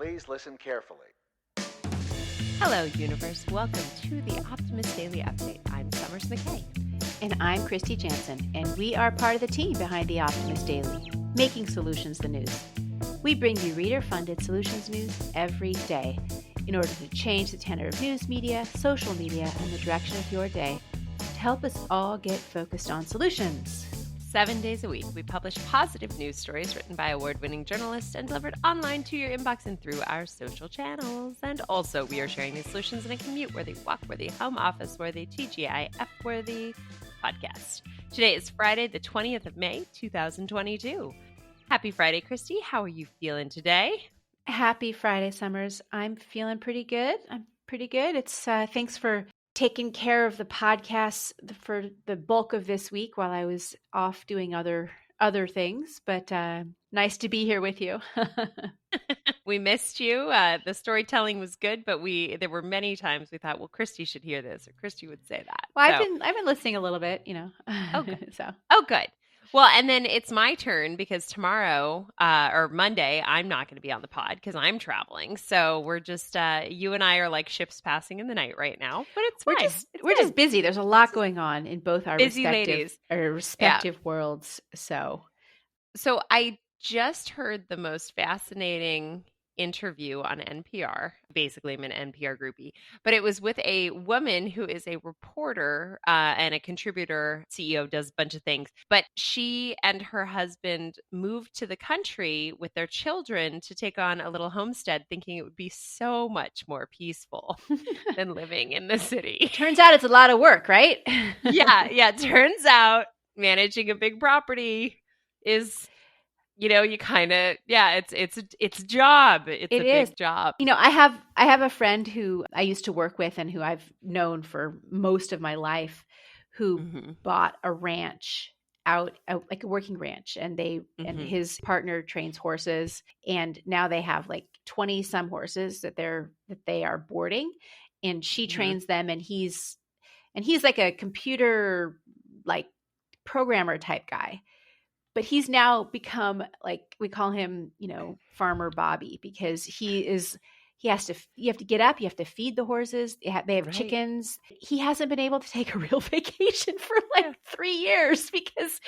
Please listen carefully. Hello, universe. Welcome to the Optimist Daily Update. I'm Summers McKay. And I'm Kristy Jansen, and we are part of the team behind the Optimist Daily, making solutions the news. We bring you reader-funded solutions news every day in order to change the tenor of news media, social media, and the direction of your day to help us all get focused on solutions. 7 days a week, we publish positive news stories written by award-winning journalists and delivered online to your inbox and through our social channels. And also, we are sharing these solutions in a commute-worthy, walk-worthy, home office-worthy, TGIF-worthy podcast. Today is Friday, the 20th of May, 2022. Happy Friday, Kristy. How are you feeling today? Happy Friday, Summers. I'm feeling pretty good. It's thanks for taking care of the podcasts for the bulk of this week while I was off doing other things, but nice to be here with you. We missed you. The storytelling was good, but there were many times we thought, well, Kristy should hear this, or Kristy would say that. Well, I've been listening a little bit, you know. Oh, good. Oh, good. Well, and then it's my turn because tomorrow or Monday, I'm not going to be on the pod because I'm traveling. So we're just, you and I are like ships passing in the night right now, but it's fine. We're just busy. There's a lot going on in both our busy respective worlds. So I just heard the most fascinating interview on NPR. Basically, I'm an NPR groupie, but it was with a woman who is a reporter and a contributor, CEO, does a bunch of things. But she and her husband moved to the country with their children to take on a little homestead, thinking it would be so much more peaceful than living in the city. Turns out it's a lot of work, right? Yeah. Turns out managing a big property is, you know, you kind of, it's a job. It's a big job. You know, I have a friend who I used to work with and who I've known for most of my life who bought a ranch like a working ranch, and and his partner trains horses, and now they have like 20 some horses that they are boarding, and she trains them, and he's like a computer like programmer type guy. But he's now become, like, we call him, you know, Farmer Bobby, because you have to get up, you have to feed the horses. They have chickens. He hasn't been able to take a real vacation for like 3 years because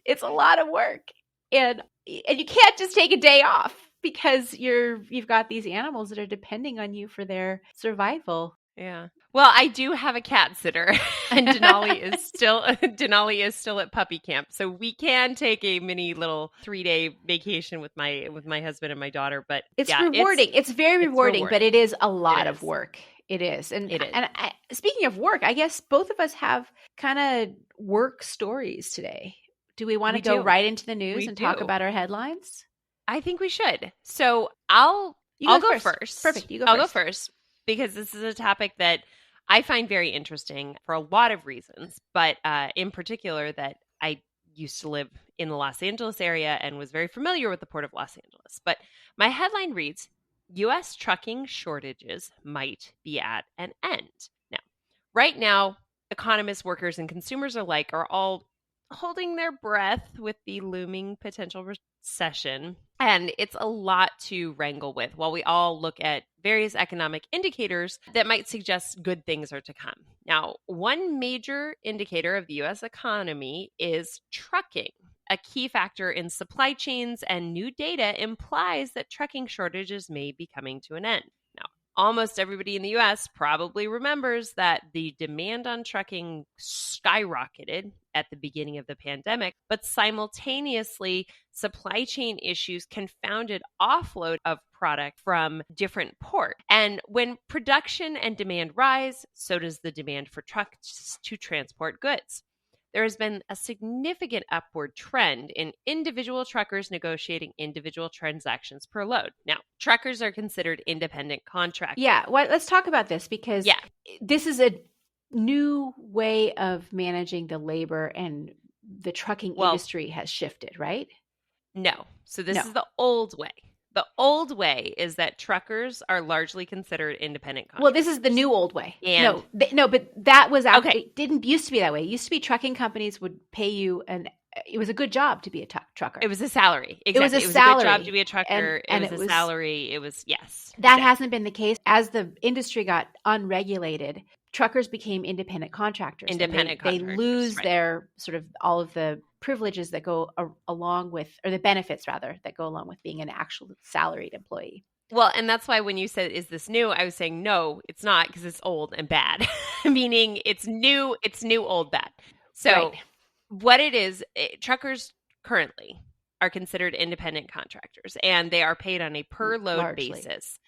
it's a lot of work. And you can't just take a day off because you've got these animals that are depending on you for their survival. Yeah. Well, I do have a cat sitter, and Denali is still at puppy camp, so we can take a mini little 3-day vacation with my husband and my daughter. But it's rewarding. It's very rewarding, but it is a lot of work. It is, and speaking of work, I guess both of us have kind of work stories today. Do we want to go right into the news and talk about our headlines? I think we should. So I'll go first. Perfect. I'll go first because this is a topic that I find very interesting for a lot of reasons, but in particular that I used to live in the Los Angeles area and was very familiar with the Port of Los Angeles. But my headline reads, U.S. trucking shortages might be at an end. Now, right now, economists, workers, and consumers alike are all holding their breath with the looming potential recession. And it's a lot to wrangle with while we all look at various economic indicators that might suggest good things are to come. Now, one major indicator of the U.S. economy is trucking, a key factor in supply chains, and new data implies that trucking shortages may be coming to an end. Now, almost everybody in the U.S. probably remembers that the demand on trucking skyrocketed at the beginning of the pandemic, but simultaneously, supply chain issues confounded offload of product from different ports. And when production and demand rise, so does the demand for trucks to transport goods. There has been a significant upward trend in individual truckers negotiating individual transactions per load. Now, truckers are considered independent contractors. Yeah, let's talk about this because this is a new way of managing the labor, and the trucking industry has shifted, right? No. So this is the old way. The old way is that truckers are largely considered independent contractors. Well, this is the new old way. And no, but that was out. Okay. It didn't used to be that way. It used to be trucking companies would pay you an it was a good job to be a trucker. It was a salary. It was a Exactly. It was a good job to salary, be a trucker. It and was it a was salary. It was, yes, that exactly. hasn't been the case. As the industry got unregulated, truckers became independent contractors, and Independent they contractors, lose right. their sort of all of the privileges that go along with, or the benefits rather, that go along with being an actual salaried employee. Well, and that's why when you said, is this new? I was saying, no, it's not, because it's old and bad, meaning it's new, old, bad. Right. So what it is, truckers currently are considered independent contractors, and they are paid on a per load Largely. basis.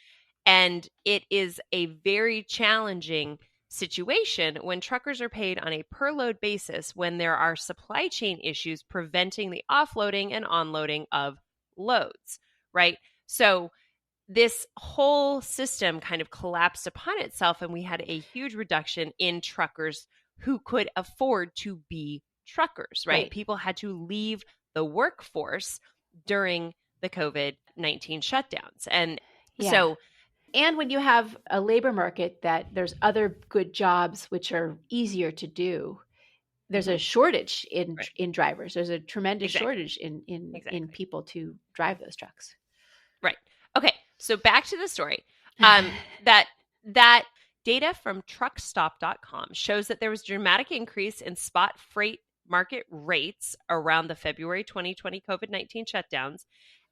And it is a very challenging situation when truckers are paid on a per load basis when there are supply chain issues preventing the offloading and onloading of loads, right? So this whole system kind of collapsed upon itself, and we had a huge reduction in truckers who could afford to be truckers, right? People had to leave the workforce during the COVID-19 shutdowns. And so, and when you have a labor market that there's other good jobs which are easier to do, there's a shortage in drivers. There's a tremendous shortage in people to drive those trucks. Right. Okay. So back to the story. That data from truckstop.com shows that there was a dramatic increase in spot freight market rates around the February 2020 COVID-19 shutdowns,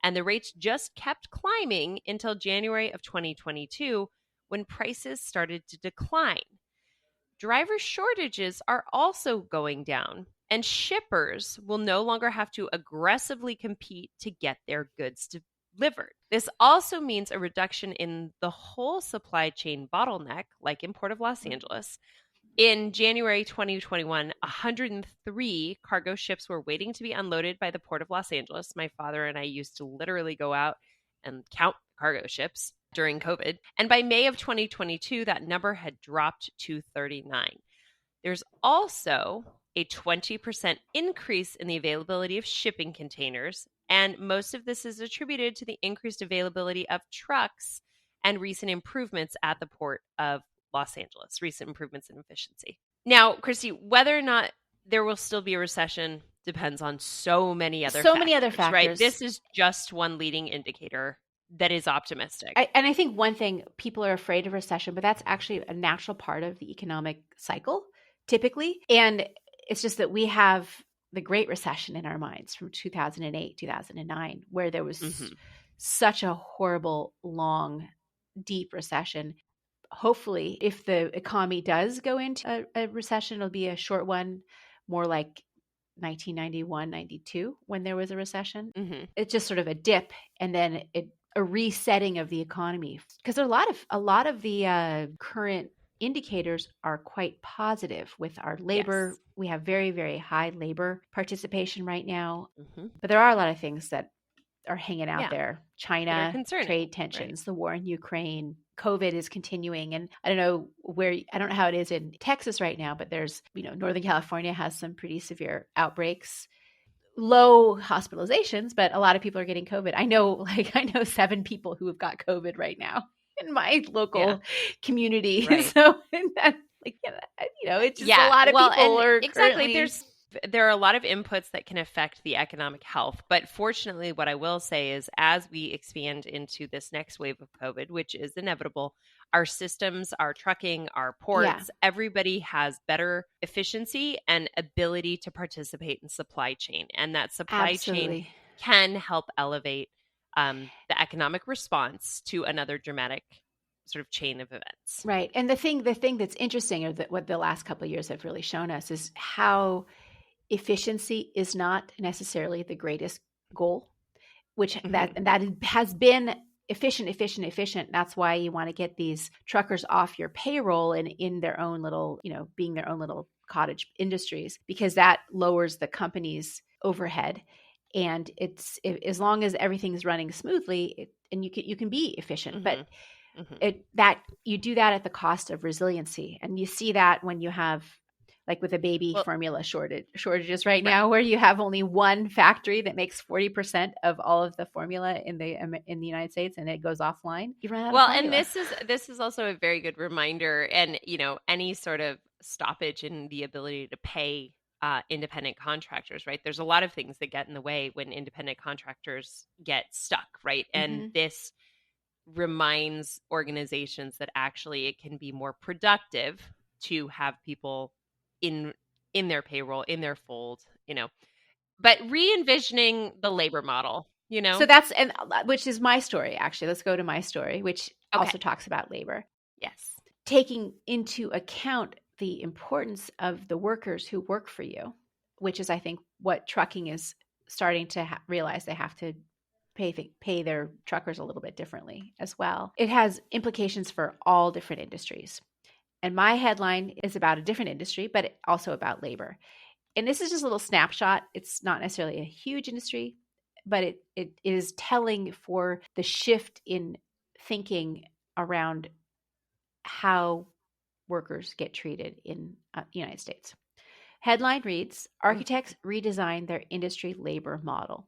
and the rates just kept climbing until January of 2022 when prices started to decline. Driver shortages are also going down, and shippers will no longer have to aggressively compete to get their goods delivered. This also means a reduction in the whole supply chain bottleneck, like in Port of Los Angeles. In January 2021, 103 cargo ships were waiting to be unloaded by the Port of Los Angeles. My father and I used to literally go out and count cargo ships during COVID. And by May of 2022, that number had dropped to 39. There's also a 20% increase in the availability of shipping containers, and most of this is attributed to the increased availability of trucks and recent improvements at the Port of Los Angeles, recent improvements in efficiency. Now, Kristy, whether or not there will still be a recession depends on so many other factors, right? This is just one leading indicator that is optimistic. And I think one thing, people are afraid of recession, but that's actually a natural part of the economic cycle, typically. And it's just that we have the Great Recession in our minds from 2008, 2009, where there was such a horrible, long, deep recession. Hopefully, if the economy does go into a recession, it'll be a short one, more like 1991, 92, when there was a recession. It's just sort of a dip, and then a resetting of the economy. Because a lot of the current indicators are quite positive with our labor. Yes. We have very, very high labor participation right now. But there are a lot of things that are hanging out there. China, trade tensions, the war in Ukraine, COVID is continuing. And I don't know how it is in Texas right now, but there's, Northern California has some pretty severe outbreaks. Low hospitalizations, but a lot of people are getting COVID. I know 7 people who have got COVID right now in my local community. Right. So that's it's just a lot of people are exactly. There are a lot of inputs that can affect the economic health. But fortunately, what I will say is as we expand into this next wave of COVID, which is inevitable, our systems, our trucking, our ports, everybody has better efficiency and ability to participate in supply chain. And that supply chain can help elevate the economic response to another dramatic sort of chain of events. Right. And the thing that's interesting, or what the last couple of years have really shown us, is how efficiency is not necessarily the greatest goal, which that has been efficient. That's why you want to get these truckers off your payroll and in their own little, being their own little cottage industries, because that lowers the company's overhead. And it's as long as everything's running smoothly, and you can be efficient, but that you do that at the cost of resiliency. And you see that when you have, like with a baby formula shortages right now, where you have only one factory that makes 40% of all of the formula in the United States, and it goes offline. You run out of formula. And this is also a very good reminder, and any sort of stoppage in the ability to pay independent contractors, right? There's a lot of things that get in the way when independent contractors get stuck, right? And Mm-hmm. this reminds organizations that actually it can be more productive to have people in their payroll, in their fold, but re-envisioning the labor model, So that's, and which is my story, actually. Let's go to my story, which Okay. also talks about labor. Yes. Taking into account the importance of the workers who work for you, which is, I think, what trucking is starting to realize they have to pay their truckers a little bit differently as well. It has implications for all different industries. And my headline is about a different industry, but also about labor. And this is just a little snapshot. It's not necessarily a huge industry, but it is telling for the shift in thinking around how workers get treated in the United States. Headline reads, Architects redesign their industry labor model.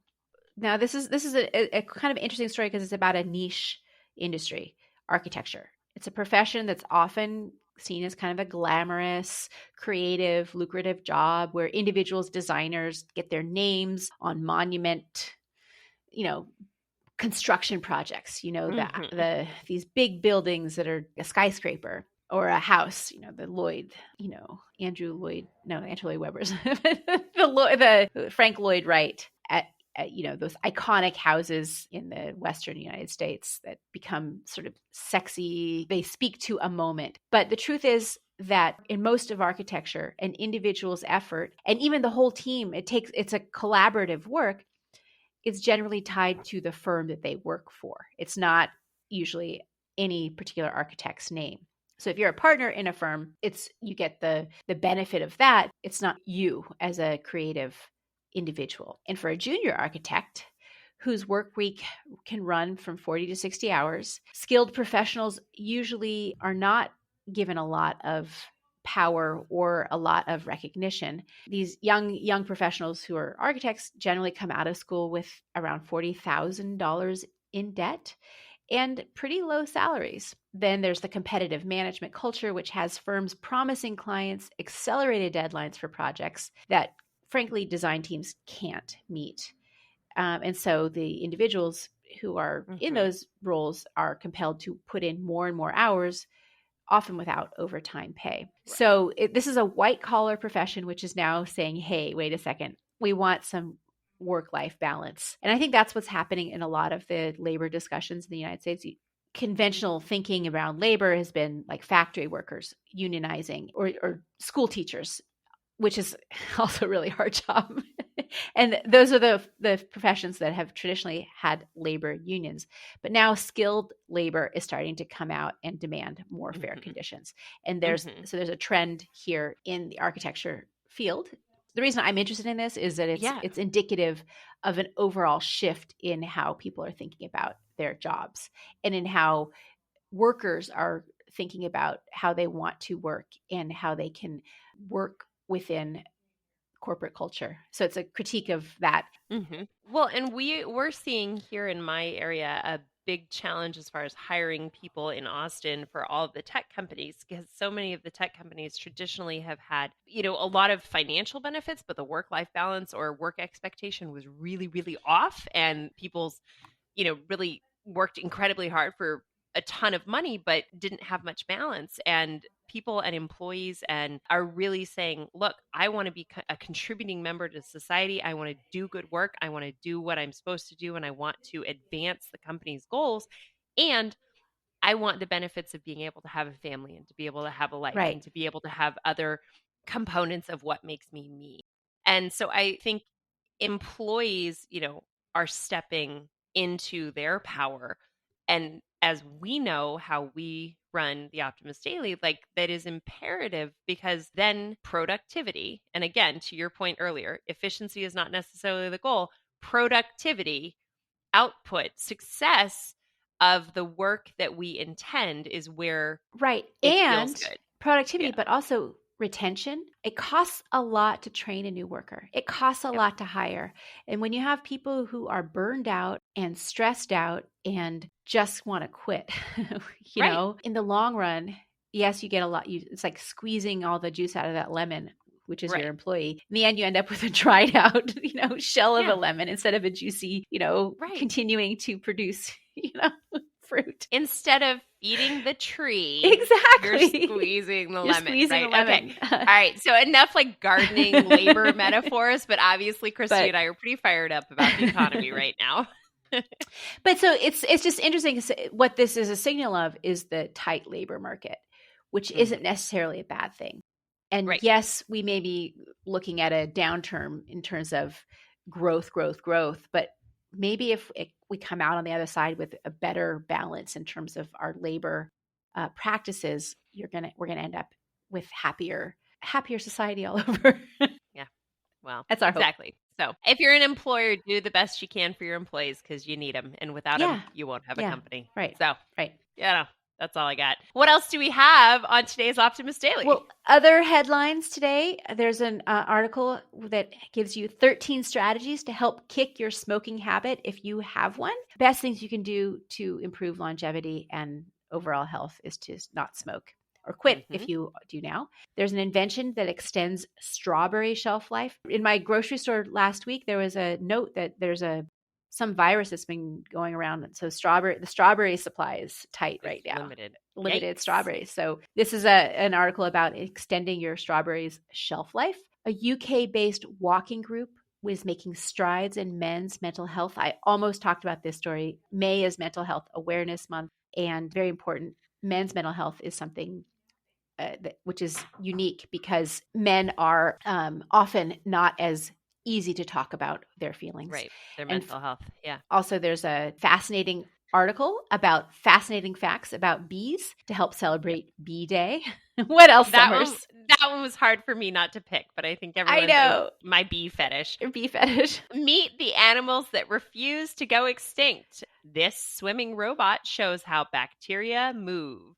Now, this is a kind of interesting story because it's about a niche industry, architecture. It's a profession that's often seen as kind of a glamorous, creative, lucrative job where individuals, designers get their names on monument, you know, construction projects, Mm-hmm. these big buildings that are a skyscraper or a house, the Lloyd, Andrew Lloyd, no, Andrew Lloyd Webber's, the Frank Lloyd Wright at those iconic houses in the Western United States that become sort of sexy. They speak to a moment. But the truth is that in most of architecture, an individual's effort and even the whole team, it's a collaborative work. It's generally tied to the firm that they work for. It's not usually any particular architect's name. So if you're a partner in a firm, you get the benefit of that. It's not you as a creative individual. And for a junior architect whose work week can run from 40 to 60 hours, skilled professionals usually are not given a lot of power or a lot of recognition. These young professionals who are architects generally come out of school with around $40,000 in debt and pretty low salaries. Then there's the competitive management culture, which has firms promising clients accelerated deadlines for projects that, frankly, design teams can't meet. And so the individuals who are in Mm-hmm. those roles are compelled to put in more and more hours, often without overtime pay. Right. So this is a white collar profession, which is now saying, hey, wait a second, we want some work-life balance. And I think that's what's happening in a lot of the labor discussions in the United States. Conventional thinking around labor has been like factory workers unionizing, or school teachers, which is also a really hard job. And those are the professions that have traditionally had labor unions. But now skilled labor is starting to come out and demand more fair Mm-hmm. conditions. And Mm-hmm. there's a trend here in the architecture field. The reason I'm interested in this is that Yeah. it's indicative of an overall shift in how people are thinking about their jobs and in how workers are thinking about how they want to work and how they can work within corporate culture. So it's a critique of that. Mm-hmm. Well, and we're seeing here in my area a big challenge as far as hiring people in Austin for all of the tech companies, because so many of the tech companies traditionally have had, a lot of financial benefits, but the work-life balance or work expectation was really, really off, and people's, really worked incredibly hard for a ton of money, but didn't have much balance. And people and employees and are really saying, look, I want to be a contributing member to society. I want to do good work. I want to do what I'm supposed to do. And I want to advance the company's goals. And I want the benefits of being able to have a family and to be able to have a life Right. and to be able to have other components of what makes me me. And so I think employees, are stepping into their power. And as we know how we run the Optimist Daily, like that is imperative, because then productivity, and again, to your point earlier, efficiency is not necessarily the goal. Productivity, output, success of the work that we intend is where Right. it feels And good. productivity, Yeah. but also retention. It costs a lot to train a new worker. It costs a Yep. lot to hire. And when you have people who are burned out and stressed out and just want to quit, Right. in the long run, yes, you get a lot. It's like squeezing all the juice out of that lemon which is Right. your employee. In the end, you end up with a dried out, shell of Yeah. a lemon instead of a juicy, Right. continuing to produce, fruit. Instead of feeding the tree, you're Exactly. squeezing the You're lemon, squeezing right? a lemon. Okay. All right. So enough like gardening labor metaphors, but obviously Kristy and I are pretty fired up about the economy right now. But so it's just interesting. What this is a signal of is the tight labor market, which isn't necessarily a bad thing. And Right. yes, we may be looking at a downturn in terms of growth, but maybe if we come out on the other side with a better balance in terms of our labor practices, we're gonna end up with happier society all over. Yeah. Well, That's our hope. exactly. So if you're an employer, do the best you can for your employees because you need them. And without them, you won't have a company. Right. So, right. That's all I got. What else do we have on today's Optimist Daily? Well, other headlines today, there's an article that gives you 13 strategies to help kick your smoking habit if you have one. Best things you can do to improve longevity and overall health is to not smoke or quit if you do now. There's an invention that extends strawberry shelf life. In my grocery store last week, there was a note that there's some virus that's been going around. So the strawberry supply is tight right now. Limited strawberries. So this is an article about extending your strawberries shelf life. A UK-based walking group was making strides in men's mental health. I almost talked about this story. May is Mental Health Awareness Month, and very important. Men's mental health is something which is unique because men are often not as easy to talk about their feelings. Right. Their mental health. Yeah. Also, there's a fascinating article about fascinating facts about bees to help celebrate Bee Day. What else, Summers? That one was hard for me not to pick, but I think everyone knows my bee fetish. Your bee fetish. Meet the animals that refuse to go extinct. This swimming robot shows how bacteria move.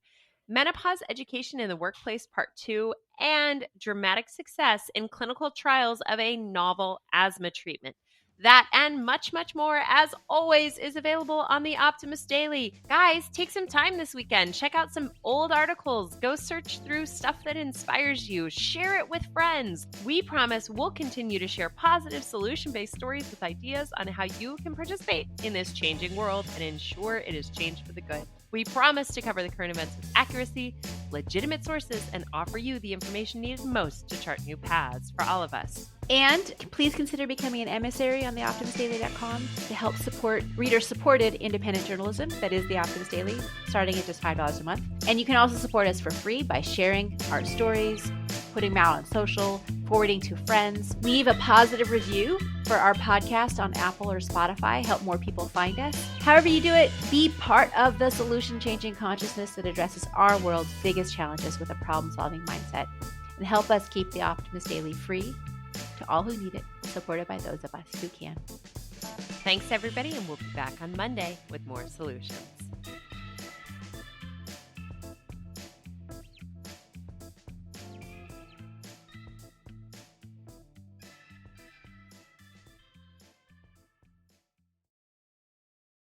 Menopause Education in the Workplace Part 2, and dramatic success in clinical trials of a novel asthma treatment. That and much, much more, as always, is available on the Optimist Daily. Guys, take some time this weekend. Check out some old articles. Go search through stuff that inspires you. Share it with friends. We promise we'll continue to share positive solution-based stories with ideas on how you can participate in this changing world and ensure it is changed for the good. We promise to cover the current events with accuracy, legitimate sources, and offer you the information needed most to chart new paths for all of us. And please consider becoming an emissary on theoptimistdaily.com to help support reader-supported independent journalism that is the Optimist Daily, starting at just $5 a month. And you can also support us for free by sharing our stories, putting them out on social, forwarding to friends. Leave a positive review for our podcast on Apple or Spotify. Help more people find us. However you do it, be part of the solution-changing consciousness that addresses our world's biggest challenges with a problem-solving mindset. And help us keep the Optimist Daily free to all who need it, supported by those of us who can. Thanks, everybody, and we'll be back on Monday with more solutions.